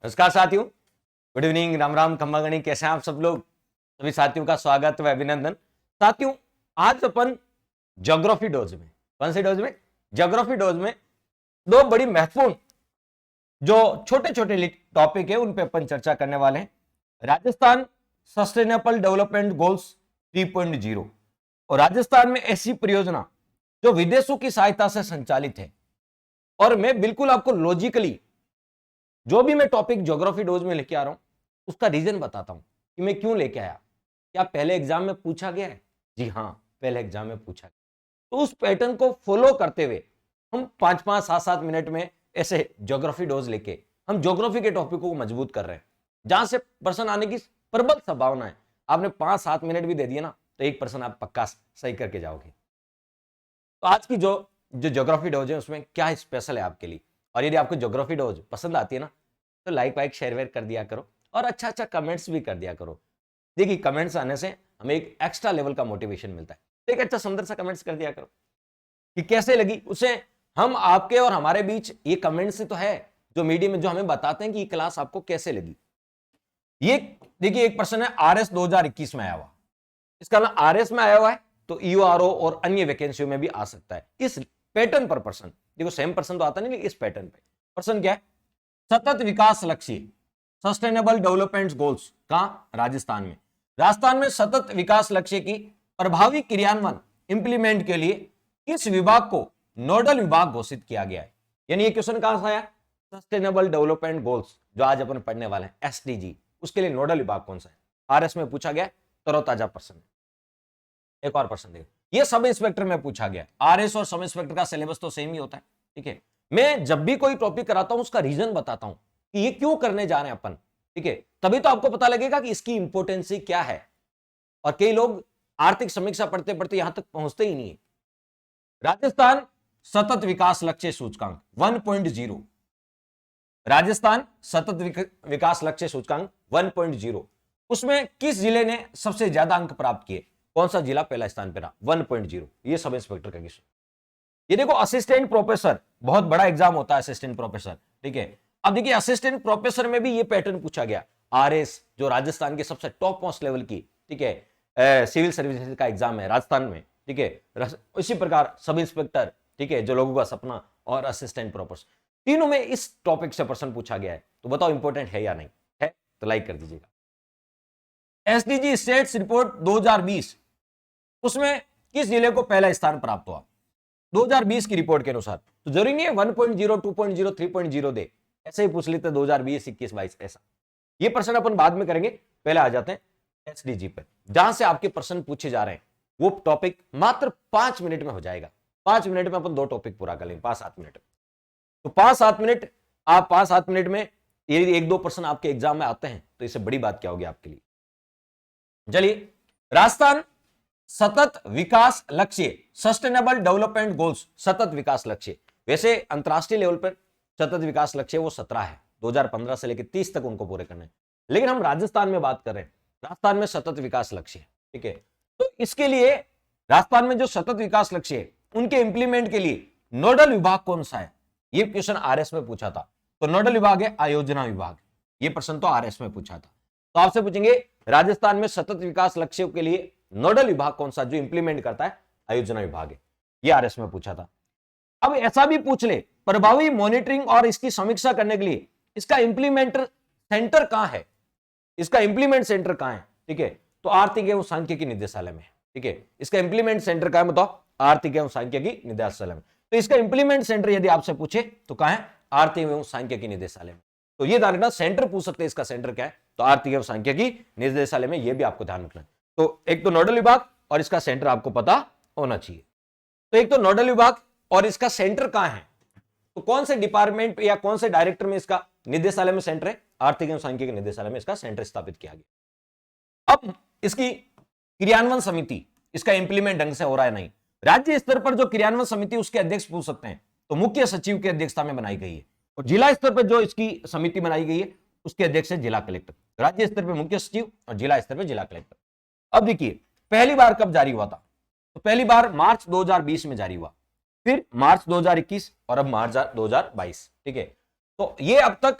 नमस्कार साथियों, good evening, Ram Ram, खम्मा गणी, कैसे हैं आप सब लोग। सभी साथियों का स्वागत व अभिनंदन। साथियों, आज अपन ज्योग्राफी डोज में, कौन से डोज में, ज्योग्राफी डोज में दो बड़ी महत्वपूर्ण जो छोटे छोटे टॉपिक है उन पे अपन चर्चा करने वाले हैं। राजस्थान सस्टेनेबल डेवलपमेंट गोल्स 3.0 और राजस्थान में ऐसी परियोजना जो विदेशों की सहायता से संचालित है। और मैं बिल्कुल आपको लॉजिकली जो भी मैं टॉपिक ज्योग्राफी डोज में लेके आ रहा हूं उसका रीजन बताता हूं कि मैं क्यों लेके आया। क्या पहले एग्जाम में पूछा गया है? जी हां, पहले एग्जाम में पूछा गया। तो उस पैटर्न को फॉलो करते हुए हम 5-5, 7-7 मिनट में ऐसे ज्योग्राफी डोज लेके हम ज्योग्राफी के टॉपिक को मजबूत कर रहे हैं, जहां से प्रश्न आने की प्रबल संभावना है। आपने 5-7 मिनट भी दे दिए ना तो एक प्रश्न आप पक्का सही करके जाओगे। तो आज की जो ज्योग्राफी डोज है उसमें क्या स्पेशल है आपके लिए। और यदि आपको ज्योग्राफी डोज पसंद आती है ना तो लाइक वाइक शेयर वेयर कर दिया करो और अच्छा अच्छा कमेंट्स भी कर दिया करो। देखिए, कमेंट्स आने से हमें एक एक्स्ट्रा लेवल का मोटिवेशन मिलता है। तो एक अच्छा सुंदर सा कमेंट्स कर दिया करो कि कैसे लगी। उसे हम आपके और हमारे बीच ये कमेंट्स से तो है जो मीडिया में जो हमें बताते हैं कि ये क्लास आपको कैसे लगी। ये देखिए, एक प्रश्न है आरएस 2021 में आया हुआ। इसका ना आरएस में आया हुआ है तो ईओआरओ और अन्य वैकेंसियों में भी आ सकता है। इस पैटर्न पर प्रश्न, देखो सेम प्रश्न तो आता नहीं, इस पैटर्न पे प्रश्न क्या है, सतत विकास लक्ष्य सस्टेनेबल डेवलपमेंट गोल्स कहां? राजस्थान में। राजस्थान में सतत विकास लक्ष्य की प्रभावी क्रियान्वयन इंप्लीमेंट के लिए किस विभाग को नोडल विभाग घोषित किया गया है? यानी ये क्वेश्चन कहां से आया? सस्टेनेबल डेवलपमेंट गोल्स जो आज अपन पढ़ने वाले हैं, एसडीजी, उसके लिए नोडल विभाग कौन सा है? आरएस में पूछा गया, तरोताजा प्रश्न। एक और प्रश्न देखो, ये सब इंस्पेक्टर में पूछा गया। आरएस और सब इंस्पेक्टर का सिलेबस तो सेम ही होता है, ठीक है। मैं जब भी कोई टॉपिक कराता हूं उसका रीजन बताता हूं कि ये क्यों करने जा रहे हैं अपन, ठीक है। तभी तो आपको पता लगेगा कि इसकी इंपोर्टेंसी क्या है। और कई लोग आर्थिक समीक्षा पढ़ते पढ़ते यहां तक पहुंचते ही नहीं है। राजस्थान सतत विकास लक्ष्य सूचकांक 1.0, राजस्थान सतत विकास लक्ष्य सूचकांक 1.0, उसमें किस जिले ने सबसे ज्यादा अंक प्राप्त किए? कौन सा जिला पहला स्थान पर रहा? 1.0। ये सब इंस्पेक्टर का क्वेश्चन। ये देखो, असिस्टेंट प्रोफेसर, बहुत बड़ा एग्जाम होता है असिस्टेंट प्रोफेसर, ठीक है। अब देखिए, असिस्टेंट प्रोफेसर में भी ये पैटर्न पूछा गया। आरएस जो राजस्थान के सबसे टॉप मोस्ट लेवल की, ठीक है, सिविल सर्विसेज का एग्जाम है राजस्थान में, ठीक है। इसी प्रकार सब इंस्पेक्टर, ठीक है, जो लोगों का सपना, और असिस्टेंट प्रोफेसर, तीनों में इस टॉपिक से प्रश्न पूछा गया है। तो बताओ इंपॉर्टेंट है या नहीं है? तो लाइक कर दीजिएगा। एसडीजी स्टेट्स रिपोर्ट 2020, उसमें किस जिले को पहला स्थान प्राप्त हुआ 2020 की रिपोर्ट के अनुसार? तो जरूरी नहीं है 1.0, 2.0, 3.0 दे, ऐसे ही पूछ लेते 2020, 21, 22 ऐसा। ये प्रश्न अपन बाद में करेंगे, पहले आ जाते हैं एसडीजी पे, जहां से आपके प्रश्न पूछे जा रहे हैं। वो टॉपिक मात्र 5 मिनट में हो जाएगा। 5 मिनट में अपन 2 टॉपिक पूरा कर लेंगे, 5-7 मिनट। तो 5-7 मिनट, आप 5-7 मिनट में यदि 1-2 प्रश्न आपके एग्जाम में आते हैं तो इससे बड़ी बात क्या होगी आपके लिए। चलिए, राजस्थान सतत विकास लक्ष्य सस्टेनेबल डेवलपमेंट गोल्स, सतत विकास लक्ष्य, वैसे अंतरराष्ट्रीय लेवल पर सतत विकास लक्ष्य वो 17 है, 2015 से लेकर 30 तक उनको पूरे करने हैं। लेकिन हम राजस्थान में बात कर रहे हैं, राजस्थान में सतत विकास लक्ष्य है, ठीक है। तो इसके लिए राजस्थान में जो सतत विकास लक्ष्य है उनके इंप्लीमेंट के लिए नोडल विभाग कौन सा है? ये क्वेश्चन आरएस में पूछा था। तो नोडल विभाग है आयोजना विभाग। ये प्रश्न तो आरएस में पूछा था। तो आपसे पूछेंगे राजस्थान में सतत विकास लक्ष्यों के लिए नोडल विभाग कौन सा जो इंप्लीमेंट करता है? आयोजना विभाग है। ये आरएस में पूछा था। अब ऐसा भी पूछ ले, प्रभावी मॉनिटरिंग और इसकी समीक्षा करने के लिए इसका इंप्लीमेंटर सेंटर कहां है? इसका इंप्लीमेंट सेंटर कहां है? ठीक है, तो आर्थिक एवं सांख्यिकी निदेशालय में, ठीक है। इसका इंप्लीमेंट सेंटर कहां है बताओ? आर्थिक एवं सांख्यिकी निदेशालय में। तो इसका इंप्लीमेंट सेंटर यदि आपसे पूछे तो कहां है? आर्थिक एवं सांख्यिकी निदेशालय में। तो ये ध्यान रखना, सेंटर पूछ सकते हैं, इसका सेंटर क्या है? तो आर्थिक एवं सांख्यिकी निदेशालय में। यह भी आपको ध्यान रखना है। तो एक तो नोडल विभाग और इसका सेंटर आपको पता होना चाहिए। तो एक तो नोडल विभाग और इसका सेंटर कहां है? तो कौन से डिपार्टमेंट या कौन से डायरेक्टर में इसका निदेशालय में सेंटर है? आर्थिक एवं सांख्यिकी निदेशालय में इसका सेंटर स्थापित किया गया। अब इसकी क्रियान्वयन समिति, इसका इंप्लीमेंट ढंग से हो रहा है नहीं। राज्य स्तर पर जो क्रियान्वयन समिति उसके अध्यक्ष पूछ सकते हैं, तो मुख्य सचिव की अध्यक्षता में बनाई गई है। और जिला स्तर पर जो इसकी समिति बनाई गई है उसके अध्यक्ष है जिला कलेक्टर। राज्य स्तर पर मुख्य सचिव और जिला स्तर पर जिला कलेक्टर। अब देखिए, पहली बार कब जारी हुआ था? तो पहली बार मार्च 2020 में जारी हुआ, फिर मार्च 2021 और अब मार्च 2022, ठीक है। तो ये अब तक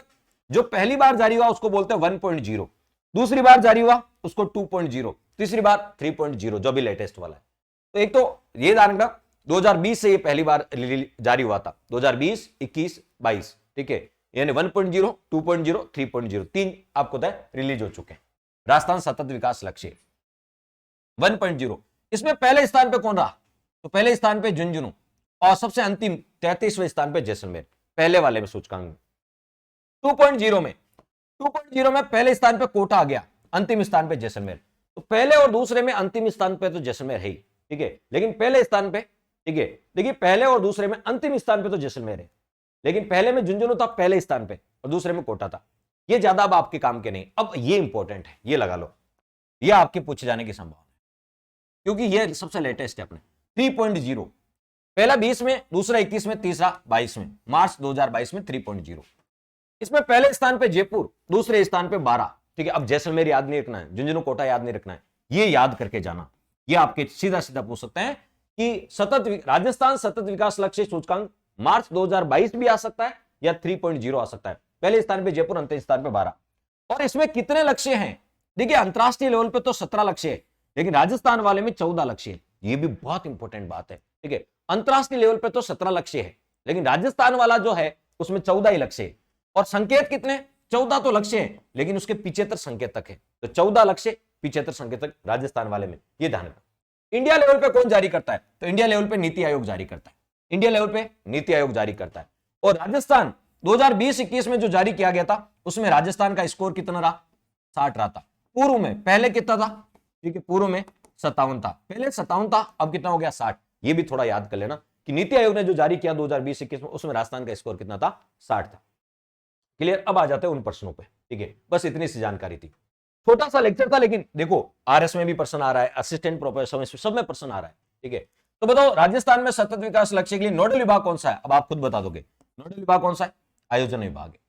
जो पहली बार जारी हुआ उसको बोलते हैं 1.0, दूसरी बार जारी हुआ उसको 2.0, तीसरी बार 3.0, जो भी लेटेस्ट वाला है। तो एक तो ये ध्यान रखना 2020 से ये पहली बार जारी हुआ था, 2020, 21, 22, ठीक है, यानी 1.0, 2.0, 3.0, तीन आपको रिलीज हो चुके हैं। राजस्थान सतत विकास लक्ष्य 1.0, इसमें पहले स्थान पे कौन रहा? तो पहले स्थान पे झुंझुनू और सबसे अंतिम 33वें स्थान पे जैसलमेर, पहले वाले में सूचकांक में। 2.0 में पहले स्थान पे कोटा आ गया, अंतिम स्थान पे जैसलमेर। तो पहले और दूसरे में अंतिम स्थान पे तो जैसलमेर है ही, ठीक है, लेकिन पहले स्थान पे, ठीक है, देखिए पहले और दूसरे में अंतिम स्थान पे तो जैसलमेर है, लेकिन पहले में झुंझुनू था पहले स्थान पे और दूसरे में कोटा था। ये ज्यादा अब आपके काम के नहीं। अब ये इंपॉर्टेंट है, ये लगा लो, ये आपके पूछे जाने की संभावना है, क्योंकि ये सबसे लेटेस्ट है अपने 3.0, पहला 20 में, दूसरा 21 में, तीसरा 22 में, मार्च 2022 में 3.0। इसमें पहले स्थान पे जयपुर, दूसरे स्थान पे 12, ठीक है। अब जैसलमेर याद नहीं रखना है, झुंझुनू कोटा याद नहीं रखना है, ये याद करके जाना। ये आपके सीधा सीधा पूछ सकते हैं कि राजस्थान सतत विकास लक्ष्य सूचकांक मार्च 2022 भी आ सकता है या 3.0 आ सकता है। पहले स्थान पे जयपुर, अंतिम स्थान पे 12। और इसमें कितने लक्ष्य हैं? देखिए अंतरराष्ट्रीय लेवल पे तो 17 लक्ष्य है, लेकिन राजस्थान वाले में 14 लक्ष्य है। ये भी बहुत इंपॉर्टेंट बात है, ठीक है। अंतरराष्ट्रीय लेवल पे तो 17 लक्ष्य है, लेकिन राजस्थान वाला जो है उसमें 14 ही लक्ष्य है। और संकेत कितने? 14 तो लक्ष्य है, लेकिन उसके 75 संकेतक है। तो 14 लक्ष्य, 75 संकेतक राजस्थान वाले में, ये ध्यान रखना। इंडिया लेवल पे कौन जारी करता है? तो इंडिया लेवल पे नीति आयोग जारी करता है, इंडिया लेवल पे नीति आयोग जारी करता है। और राजस्थान 2020-21 में जो जारी किया गया था उसमें राजस्थान का स्कोर कितना रहा? 60 रहा था। पूर्व में पहले कितना था? ठीक है, पूर्व में 57 था, पहले 57 था, अब कितना हो गया? 60। ये भी थोड़ा याद कर लेना कि नीति आयोग ने जो जारी किया 2020-21 में, उसमें राजस्थान का स्कोर कितना था? 60 था। क्लियर? अब आ जाते हैं उन प्रश्नों पे, ठीक है। बस इतनी सी जानकारी थी, छोटा सा लेक्चर था, लेकिन देखो आरएस में भी प्रश्न आ रहा है, असिस्टेंट प्रोफेसर में, सब में प्रश्न आ रहा है, ठीक है। तो बताओ राजस्थान में सतत विकास लक्ष्य के लिए नोडल विभाग कौन सा है? अब आप खुद बता दोगे नोडल विभाग कौन सा है? आयोजन विभाग है।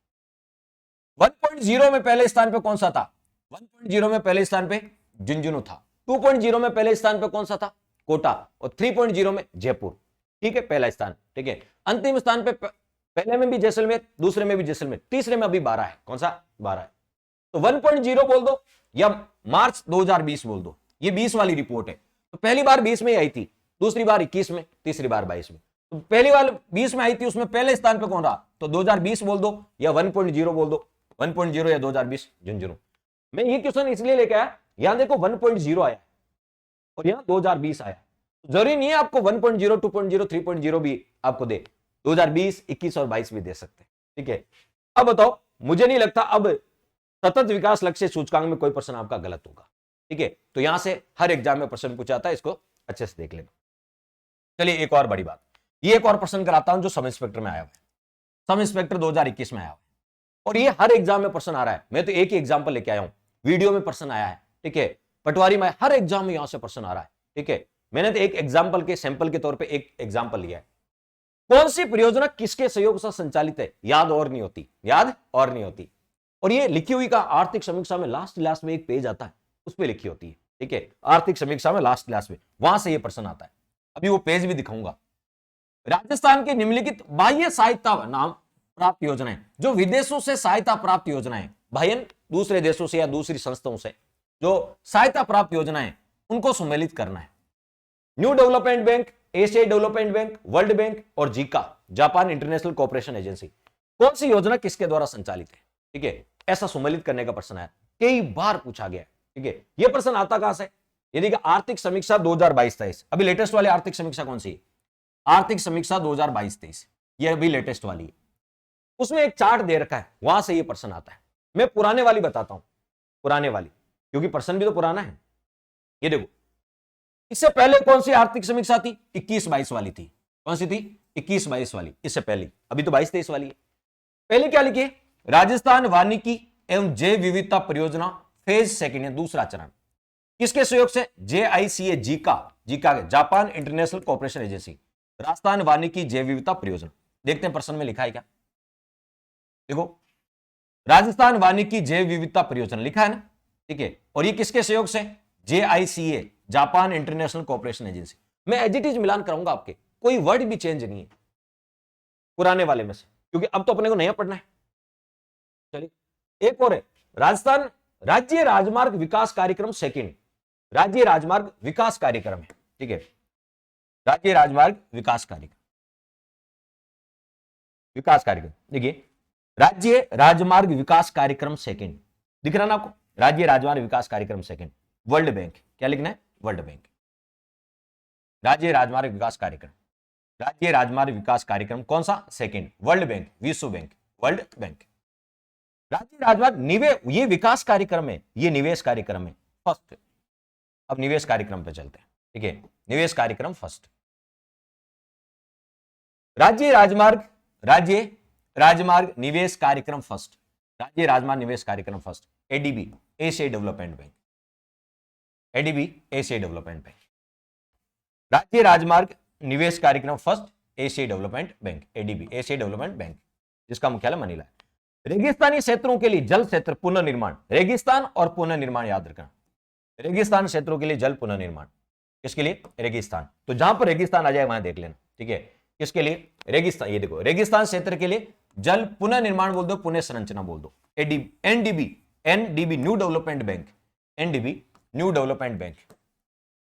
1.0 में पहले स्थान पे कौन सा था? 1.0 में पहले स्थान पे झुंझुनू था। 2.0 में पहले स्थान पे कौन सा था? कोटा। और 3.0 में जयपुर, ठीक है, पहला स्थान, ठीक है। अंतिम स्थान पे पहले में भी जैसलमेर, दूसरे में भी जैसलमेर, तीसरे में अभी 12 है। कौन सा? 12 है। तो 1.0 बोल दो या मार्च 2020 बोल दो, ये 20 वाली रिपोर्ट है। तो पहली बार 20 में ही आई थी, दूसरी बार 21 में, तीसरी बार 22 में। तो पहली बार 20 में आई थी, उसमें पहले स्थान पे कौन रहा? तो 2020 बोल दो या 1.0 बोल दो, 1.0 या 2020 झुंझुनू। मैं ये क्वेश्चन इसलिए लेके आया, यहां देखो 1.0 आया और यहां 2020 आया। जरूरी नहीं है आपको 1.0, 2.0, 3.0 भी आपको दे, 2020, 21 और 22 भी दे सकते हैं, ठीक है। अब बताओ, मुझे नहीं लगता अब सतत विकास लक्ष्य सूचकांक में कोई प्रश्न आपका गलत होगा, ठीक है। तो यहां से हर एग्जाम में प्रश्न पूछा जाता है, इसको अच्छे से देख लेना। चलिए एक और बड़ी बात, ये एक और प्रश्न कराता हूं जो सब इंस्पेक्टर में आया हुआ है, सब इंस्पेक्टर 2021 में आया हुआ है, और ये हर एग्जाम में प्रश्न आ रहा है। मैं तो एक ही एग्जाम्पल लेके आया हूं, वीडियो में प्रश्न आया है, ठीक है, पटवारी में, हर एग्जाम में यहां से प्रश्न आ रहा है, ठीक है। मैंने तो एक एग्जाम्पल के सैंपल के तौर पर एक एग्जाम्पल लिया है। कौन सी परियोजना किसके सहयोग से संचालित है? याद और नहीं होती, याद और नहीं होती। और ये लिखी हुई का आर्थिक समीक्षा में लास्ट में एक पेज आता है, उस पर लिखी होती है, ठीक है। आर्थिक समीक्षा में लास्ट में वहां से ये प्रश्न आता है। अभी वो पेज भी दिखाऊंगा। राजस्थान की निम्नलिखित बाह्य सहायता नाम प्राप्त योजनाएं, जो विदेशों से सहायता प्राप्त योजनाएं, बाह्य दूसरे देशों से या दूसरी संस्थाओं से जो सहायता प्राप्त योजनाएं, उनको सम्मिलित करना है। न्यू डेवलपमेंट बैंक, एशियाई डेवलपमेंट बैंक, वर्ल्ड बैंक और Zika, Japan international cooperation agency, कौन सी योजना किसके द्वारा संचालित है? ठीक है, ऐसा सम्मिलित करने का प्रश्न है, कई बार पूछा गया, ठीक है। यह प्रश्न आता कहां से? यदि आर्थिक समीक्षा 2022-23, अभी लेटेस्ट वाली आर्थिक समीक्षा कौन सी है? आर्थिक समीक्षा 2022-23, यह अभी लेटेस्ट वाली है। उसमें एक चार्ट दे रखा है, वहां से यह प्रश्न आता है। मैं पुराने वाली बताता हूं, पुराने वाली, क्योंकि प्रश्न भी तो पुराना है। ये देखो, इससे पहले कौन सी आर्थिक समीक्षा थी? 21-22 वाली थी। कौन सी थी? 21-22 वाली, इससे पहले। अभी तो 22-23 वाली है। पहले क्या लिखिए? राजस्थान वानिकी एवं जैव विविधता परियोजना फेज सेकंड है, दूसरा चरण। किसके सहयोग से? JICA, Zika Japan international cooperation agency, Rajasthan वानिकी जैव विविधता परियोजना। देखते हैं प्रश्न में लिखा है क्या। देखो, राजस्थान वानिकी जैव विविधता परियोजना लिखा है ना, ठीक है। और ये किसके सहयोग से? JICA, Japan international cooperation agency. मैं एज इट इज मिलान कराऊंगा आपके, कोई वर्ड भी चेंज नहीं है पुराने वाले में से, क्योंकि अब तो अपने को नया पढ़ना है। चलिए एक और है, राजस्थान राज्य राजमार्ग विकास कार्यक्रम सेकंड, राज्य राजमार्ग विकास कार्यक्रम है, ठीक है, राज्य राजमार्ग विकास कार्यक्रम, विकास कार्यक्रम देखिए, राज्य राजमार्ग विकास कार्यक्रम सेकंड, दिख रहा ना आपको, राज्य राजमार्ग विकास कार्यक्रम सेकंड, वर्ल्ड बैंक, क्या लिखना है, वर्ल्ड बैंक, राज्य राजमार्ग विकास कार्यक्रम, राज्य राजमार्ग विकास कार्यक्रम कौन सा, सेकंड, वर्ल्ड बैंक, विश्व बैंक, वर्ल्ड बैंक, राज्य राजमार्ग निवेश, ये विकास कार्यक्रम है, ये निवेश कार्यक्रम है फर्स्ट। अब निवेश कार्यक्रम पे चलते हैं, ठीक है, निवेश कार्यक्रम फर्स्ट, राज्य राजमार्ग, राज्य राजमार्ग निवेश कार्यक्रम फर्स्ट, राज्य राजमार्ग निवेश कार्यक्रम फर्स्ट, एडीबी, एशियाई डेवलपमेंट बैंक, एडीबी, एशियाई डेवलपमेंट बैंक, राज्य राजमार्ग निवेश कार्यक्रम फर्स्ट, एशियाई डेवलपमेंट बैंक, एडीबी, एशियाई डेवलपमेंट बैंक, जिसका मुख्यालय मनीला है। रेगिस्तानी क्षेत्रों के लिए जल क्षेत्र पुनर्निर्माण, रेगिस्तान और पुनर्निर्माण याद रखना, रेगिस्तान क्षेत्रों के लिए जल पुनर्निर्माण, किसके लिए, रेगिस्तान, तो जहां पर रेगिस्तान आ जाए वहां देख लेना, ठीक है, किसके लिए, रेगिस्तान, ये देखो रेगिस्तान क्षेत्र के लिए जल पुनर्निर्माण बोल दो, पुनः संरचना बोल दो, NDB, NDB new development bank, NDB new development bank,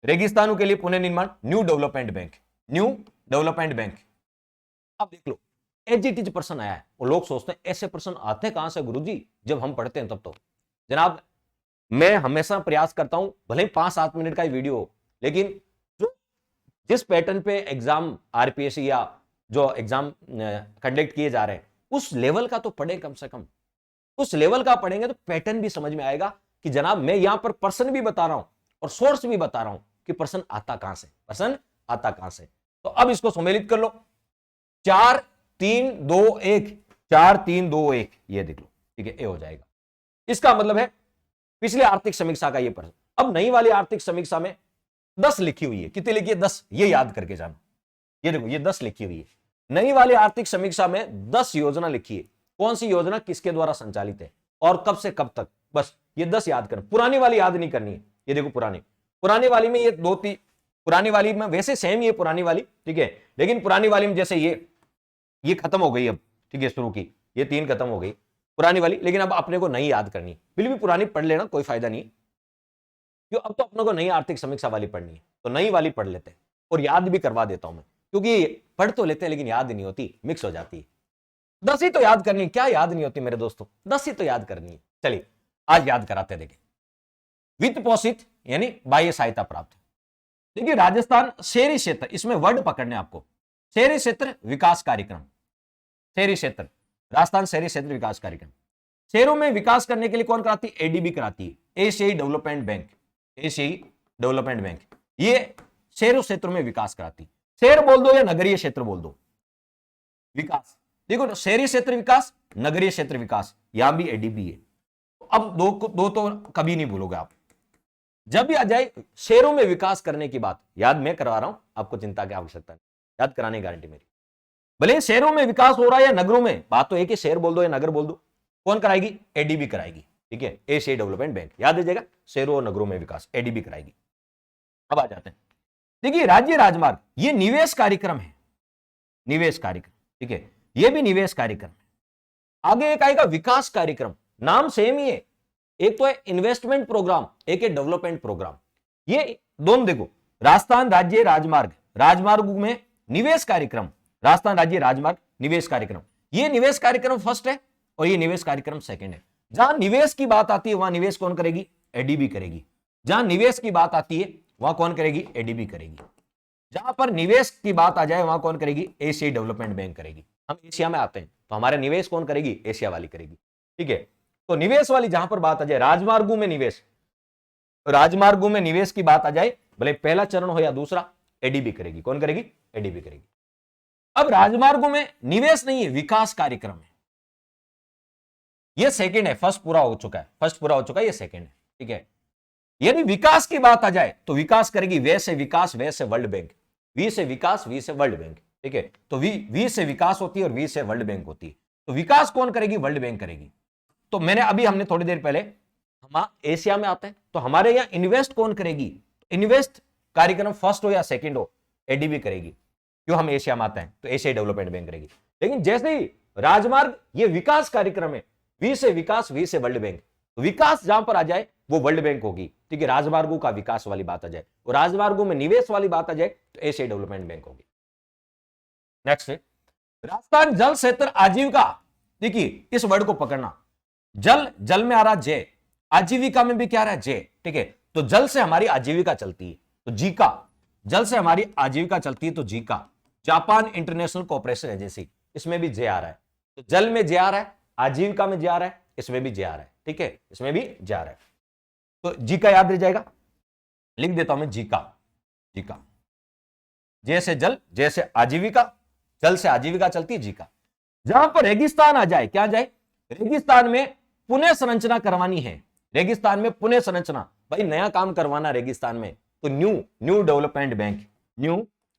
रेगिस्तानों के लिए पुनर्निर्माण, new development bank, new development bank. अब देख लो एजिटिज पर्सन आया है, और लोग सोचते हैं ऐसे पर्सन आते कहां से गुरुजी, जब हम पढ़ते हैं तब तो। जनाब मैं हमेशा प्रयास करता हूं, भले ही 5-7 मिनट का ही वीडियो हो, लेकिन जो जिस पैटर्न पे एग्जाम आरपीएससी या जो एग्जाम कंडक्ट किए जा रहे हैं उस लेवल का तो पढ़े, कम से कम उस लेवल का पढ़ेंगे तो पैटर्न भी समझ में आएगा कि जनाब मैं यहां पर पर्सन भी बता रहा हूं और सोर्स भी बता रहा हूं कि पर्सन आता कहां से, पर्सन आता कहां से। तो अब इसको सम्मिलित कर लो, 4 3 2 1, 4 3 2 1, ये देख लो, ठीक है, ए हो जाएगा। इसका मतलब है पिछले आर्थिक समीक्षा का ये प्रश्न। अब नई वाली आर्थिक समीक्षा में 10 लिखी हुई है, कितनी लिखी है, 10, ये याद करके जाना, ये देखो ये 10 लिखी हुई है, नई वाली आर्थिक समीक्षा में 10 योजना लिखी है, कौन सी योजना किसके द्वारा संचालित है और कब से कब तक, बस ये 10 याद करना, पुरानी वाली याद नहीं करनी है। ये देखो पुरानी वाली में ये 2-3, पुरानी वाली में वैसे सेम ये पुरानी वाली, ठीक है, लेकिन पुरानी वाली में जैसे ये खत्म हो गई अब, ठीक है, शुरू की ये 3 खत्म हो गई पुरानी वाली, लेकिन अब अपने को नई याद करनी, फिर भी पुरानी पढ़ लेना, कोई फायदा नहीं, क्यों, अब तो अपने को नई आर्थिक समीक्षा वाली पढ़नी है, तो नई वाली पढ़ लेते हैं और याद भी करवा देता हूं मैं, क्योंकि पढ़ तो लेते हैं लेकिन याद नहीं होती, मिक्स हो जाती है। 10 ही तो याद करनी, क्या याद नहीं होती मेरे दोस्तों, 10 ही तो याद करनी है। चलिए आज याद कराते, देखें, वित्त पोषित यानी बाह्य सहायता प्राप्त, देखिए राजस्थान शहरी क्षेत्र, इसमें वर्ड पकड़ने आपको, शहरी क्षेत्र विकास कार्यक्रम, शहरी क्षेत्र, राजस्थान शहरी क्षेत्र विकास कार्यक्रम, शहरों में विकास करने के लिए कौन कराती है, एडीबी कराती है, एशियाई डेवलपमेंट बैंक, एशियाई डेवलपमेंट बैंक, ये शहरों क्षेत्रों में विकास कराती, शहर बोल दो या नगरीय क्षेत्र बोल दो, विकास, देखो शहरी क्षेत्र विकास, नगरीय क्षेत्र विकास, यहां भी एडीबी है। अब दो तो कभी नहीं भूलोगे आप, जब भी आ जाए शहरों में विकास करने की बात, याद मैं करवा रहा हूं, आपको चिंता की आवश्यकता नहीं, याद कराने की गारंटी मेरी, भले शहरों में विकास हो रहा है या नगरों में, बात तो एक ही, शहर बोल दो या नगर बोल दो, कौन कराएगी, एडीबी कराएगी, ठीक है, एशियाई डेवलपमेंट बैंक, याद रखिएगा, शहरों और नगरों में विकास एडीबी कराएगी। अब आ जाते हैं, देखिए राज्य राजमार्ग, ये निवेश कार्यक्रम है, निवेश कार्यक्रम, ठीक है, ये भी निवेश कार्यक्रम है। आगे एक आएगा विकास कार्यक्रम, नाम सेम ही है, एक तो है इन्वेस्टमेंट प्रोग्राम, एक है डेवलपमेंट प्रोग्राम, ये दोनों देखो, राजस्थान राज्य राजमार्ग, राजमार्ग में निवेश कार्यक्रम, राजस्थान राज्य राजमार्ग निवेश कार्यक्रम, ये निवेश कार्यक्रम फर्स्ट है और ये निवेश कार्यक्रम सेकंड है। जहां निवेश की बात आती है वहां निवेश कौन करेगी, एडीबी करेगी, जहां निवेश की बात आती है वहां कौन करेगी, एडीबी करेगी, जहां पर निवेश की बात आ जाए वहां कौन करेगी, एशियाई डेवलपमेंट बैंक करेगी। हम एशिया में आते हैं तो हमारे निवेश कौन करेगी, एशिया वाली करेगी, ठीक है, तो निवेश वाली जहां पर बात आ जाए, राजमार्गों में निवेश, राजमार्गों में निवेश की बात आ जाए, भले पहला चरण हो या दूसरा, एडीबी करेगी, कौन करेगी, एडीबी करेगी। अब राजमार्गों में निवेश नहीं है, विकास कार्यक्रम है, यह सेकंड है, फर्स्ट पूरा हो चुका है, फर्स्ट पूरा हो चुका है, यह सेकंड है, ठीक है। यदि विकास की बात आ जाए तो विकास करेगी वे से विकास, वे से वर्ल्ड बैंक, वी से विकास, वी से वर्ल्ड बैंक, ठीक है, तो वी से विकास होती है और वी से वर्ल्ड बैंक होती है, तो विकास कौन करेगी, वर्ल्ड बैंक करेगी। तो हमने थोड़ी देर पहले हम एशिया में आते हैं तो हमारे यहां इन्वेस्ट कौन करेगी, इन्वेस्ट कार्यक्रम फर्स्ट हो या सेकंड हो, एडीबी करेगी, क्यों, हम एशिया में आते हैं तो एशियाई डेवलपमेंट बैंक करेगी। लेकिन जैसे ही राजमार्ग ये विकास कार्यक्रम है, वी से विकास, वी से वर्ल्ड बैंक। विकास जहां पर आ जाए वो वर्ल्ड बैंक होगी, ठीक है। राजमार्गों का विकास वाली बात आ जाए और राजमार्गों में निवेश वाली बात आ जाए तो एशियाई डेवलपमेंट बैंक होगी। नेक्स्ट है राजस्थान जल क्षेत्र आजीविका। देखिए इस वर्ड को पकड़ना, जल, जल में आ रहा जे, आजीविका में भी क्या आ रहा है जे, ठीक है। तो जल से हमारी आजीविका चलती है तो जीका, जल से हमारी आजीविका चलती है तो Zika, Japan international cooperation agency, इसमें भी जे आ रहा है। तो जल में जे आ रहा है, आजीविका में जे आ रहा है, इसमें भी जे आ रहा है, ठीक है, इसमें भी जे आ रहा है। तो जीका याद रह जाएगा, लिख देता हूं मैं जीका, जीका, जैसे जल, जैसे आजीविका, जल से आजीविका चलती है जीका। जहां पर रेगिस्तान आ जाए, क्या जाए, रेगिस्तान में पुनः संरचना करवानी है, रेगिस्तान में पुनः संरचना, भाई नया काम करवाना रेगिस्तान में, तो new development bank, new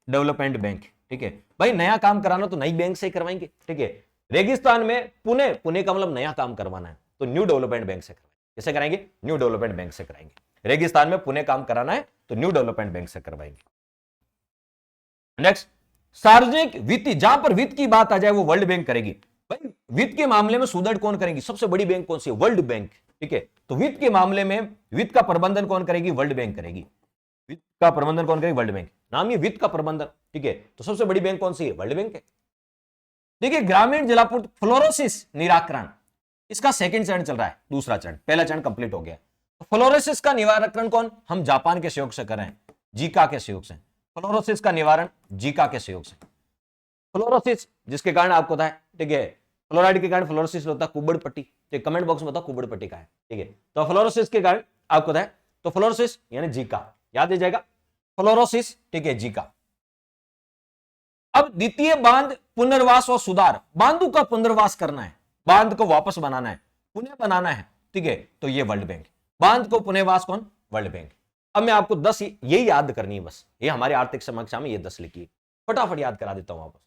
development bank, ठीक है। भाई नया काम कराना तो नई बैंक से ही करवाएंगे, ठीक है। रेगिस्तान में पुणे, पुणे का मतलब नया काम करवाना है तो न्यू डेवलपमेंट बैंक से कराएंगे। कैसे कराएंगे, न्यू डेवलपमेंट बैंक से कराएंगे। रेगिस्तान में पुणे काम कराना है तो न्यू डेवलपमेंट बैंक से करवाएंगे। नेक्स्ट सार्वजनिक वित्त, जहां पर वित्त की बात आ जाए वो वर्ल्ड बैंक करेगी। भाई वित्त के मामले में सुदृढ़ कौन करेगी, सबसे बड़ी बैंक कौन सी है, वर्ल्ड बैंक, ठीक है। तो वित्त के मामले में वित्त का प्रबंधन कौन करेगी, वर्ल्ड बैंक करेगी। वित्त का प्रबंधन कौन करेगी, वर्ल्ड बैंक, नाम ही वित्त का प्रबंधन, ठीक है। तो सबसे बड़ी बैंक कौन सी है, वर्ल्ड बैंक है। देखिए ग्रामीण जलापूर्ति फ्लोरोसिस निराकरण, इसका सेकंड चरण चल रहा है, दूसरा चरण, पहला चरण कंप्लीट हो गया। तो फ्लोरोसिस का निवारण कौन, हम जापान के सहयोग से कर रहे हैं, जीका के सहयोग से। फ्लोरोसिस का निवारण जीका के सहयोग से। फ्लोरोसिस जिसके कारण आपको पता है, ठीक है, फ्लोराइड के कारण फ्लोरोसिस होता है, कुबड़ पट्टी, तो कमेंट बॉक्स में बताओ कुबड़ पट्टी का है, ठीक है। तो फ्लोरोसिस के कारण आपको पता है, तो फ्लोरोसिस यानी जीका, याद रह जाएगा, फ्लोरोसिस, ठीक है, जीका। अब द्वितीय बांध पुनर्वास और सुधार, बांधों का पुनर्वास करना है, बांध को वापस बनाना है, पुनः बनाना है, ठीक है, तो ये वर्ल्ड बैंक। बांध को पुनर्वास कौन, वर्ल्ड बैंक। अब मैं आपको 10 यही याद करनी है बस, ये हमारे आर्थिक समीक्षा में ये 10 लिखी, फटाफट याद करा देता हूं, वापस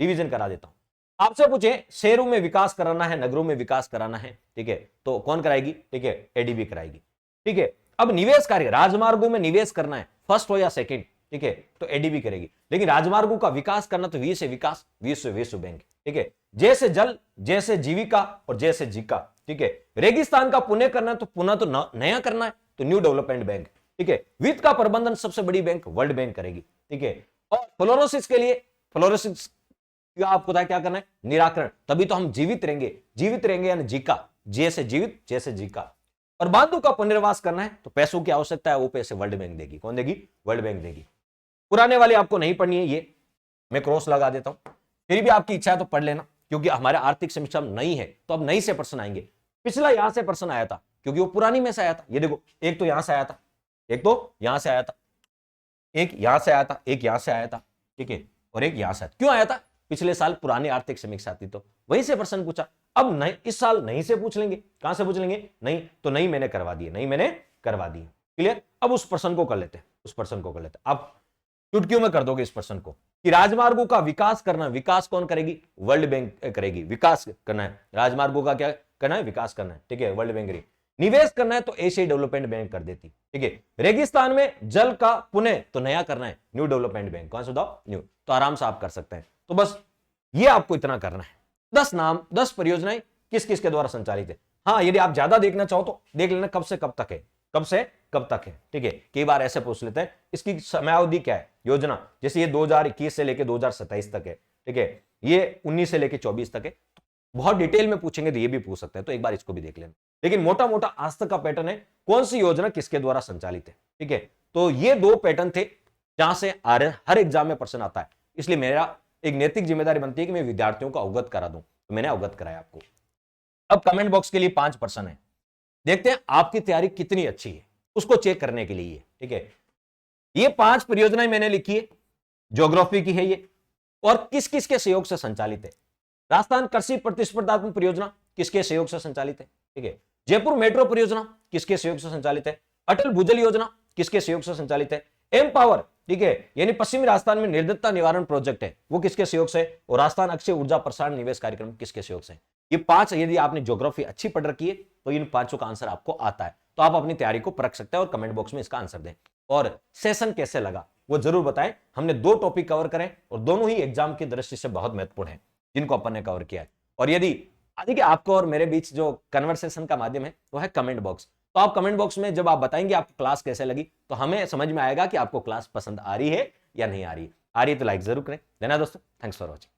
रिवीजन करा देता हूं। आपसे पूछे शहरों में विकास कराना है, नगरों में विकास कराना है, ठीक है, तो कौन कराएगी, ठीक है, एडीबी कराएगी, ठीक है। अब निवेश कार्य, राजमार्गों में निवेश करना है, फर्स्ट हो या सेकंड, ठीक है, तो एडीबी करेगी। लेकिन राजमार्गों का विकास करना तो वी से विकास, वी से विश्व बैंक, ठीक है। जैसे जल, जैसे जीविका और जैसे जीका, ठीक है। रेगिस्तान का पुनः करना है तो पुनः तो नया करना है तो न्यू डेवलपमेंट बैंक, ठीक है। वित्त का प्रबंधन सबसे बड़ी बैंक वर्ल्ड बैंक करेगी, ठीक है। और फ्लोरोसिस के लिए, फ्लोरोसिस आपको क्या करना है, निराकरण, तभी तो हम जीवित रहेंगे, जीवित रहेंगे यानी जीका, जैसे जीवित जैसे जीका। और बांधों का पुनर्वास करना है तो पैसों की आवश्यकता है, वो पैसे वर्ल्ड बैंक देगी, कौन देगी, वर्ल्ड बैंक देगी। पुराने वाली आपको नहीं पढ़नी है, ये मैं क्रॉस लगा देता हूं, फिर भी आपकी इच्छा है तो पढ़ लेना, क्योंकि हमारे आर्थिक समीक्षा नई है तो अब नई से प्रश्न आएंगे। पिछला यहां से प्रश्न आया था क्योंकि वो पुरानी में से आया था, ये देखो एक तो यहां से आया था, एक तो यहां से आया था, एक यहां से आया था, एक यहां से आया था, ठीक है, और एक यहां से। क्यों आया था, पिछले साल पुरानी आर्थिक समीक्षा थी तो वहीं से प्रश्न पूछा। अब नहीं, इस साल नहीं से पूछ लेंगे, कहां से पूछ लेंगे, नहीं, तो नहीं मैंने करवा दी, नहीं मैंने करवा दी, क्लियर। अब उस प्रश्न को कर लेते हैं, उस प्रश्न को कर लेते हैं। अब चुटकियों में कर दोगे इस प्रश्न को कि राजमार्गों का विकास करना, विकास कौन करेगी, वर्ल्ड बैंक करेगी। विकास करना है राजमार्गों का, क्या करना है, विकास करना है, ठीक है, वर्ल्ड बैंक करेगी। निवेश करना है तो एशियाई डेवलपमेंट बैंक कर देती, ठीक है। रेगिस्तान में जल का पुनः तो नया करना है, न्यू डेवलपमेंट बैंक, कौन सा बताओ, न्यू, तो आराम से आप कर सकते हैं। तो बस ये आपको इतना करना है, 10 नाम, 10 परियोजनाएं किस किस के द्वारा संचालित है। हाँ, यदि आप ज्यादा देखना चाहो तो देख लेना कब से कब तक है, कब से कब तक है, ठीक है। कई बार ऐसे पूछ लेते हैं इसकी समयावधि क्या है, योजना, जैसे ये 2021 से लेके 2027 तक है, ठीक है, ये 19 से लेके 24 तक है। बहुत डिटेल में पूछेंगे तो ये भी पूछ सकते हैं, तो एक बार इसको भी देख लेना। लेकिन मोटा मोटा आज तक का पैटर्न है, कौन सी योजना किसके द्वारा संचालित है, ठीक है। तो ये 2 पैटर्न थे जहां से हर एग्जाम में प्रश्न आता है, इसलिए मेरा एक नैतिक जिम्मेदारी बनती है कि मैं विद्यार्थियों को अवगत करा दूं, तो मैंने अवगत कराया आपको। अब कमेंट बॉक्स के लिए 5 प्रश्न है, देखते हैं आपकी तैयारी कितनी अच्छी है, उसको चेक करने के लिए, ठीक है। ये 5 परियोजनाएं मैंने लिखी है, ज्योग्राफी की है ये, और किस किस के सहयोग से संचालित है। राजस्थान कृषि प्रतिस्पर्धात्मक परियोजना किसके सहयोग से संचालित है, ठीक है। जयपुर मेट्रो परियोजना किसके सहयोग से संचालित है। अटल भूजल योजना किसके सहयोग से संचालित है। एम पावर, ठीक है, यानी पश्चिमी राजस्थान में निर्धनता निवारण प्रोजेक्ट है, वो किसके सहयोग से। और राजस्थान अक्षय ऊर्जा प्रसारण निवेश कार्यक्रम किसके सहयोग से। ये 5, यदि आपने ज्योग्राफी अच्छी पढ़ रखी है तो इन 5 का आंसर आपको आता है, तो आप अपनी तैयारी को परख सकते हैं और कमेंट बॉक्स में इसका आंसर दें। और सेशन कैसे लगा वो जरूर बताएं। हमने 2 टॉपिक कवर करें और दोनों ही एग्जाम की दृष्टि से बहुत महत्वपूर्ण है जिनको अपन ने कवर किया है। और यदि देखिए आपको और मेरे बीच जो कन्वर्सेशन का माध्यम है वो है कमेंट बॉक्स। तो आप कमेंट बॉक्स में जब आप बताएंगे आपको क्लास कैसे लगी तो हमें समझ में आएगा कि आपको क्लास पसंद आ रही है या नहीं आ रही है। आ रही है तो लाइक जरूर करें। देना दोस्तों, थैंक्स फॉर वॉचिंग।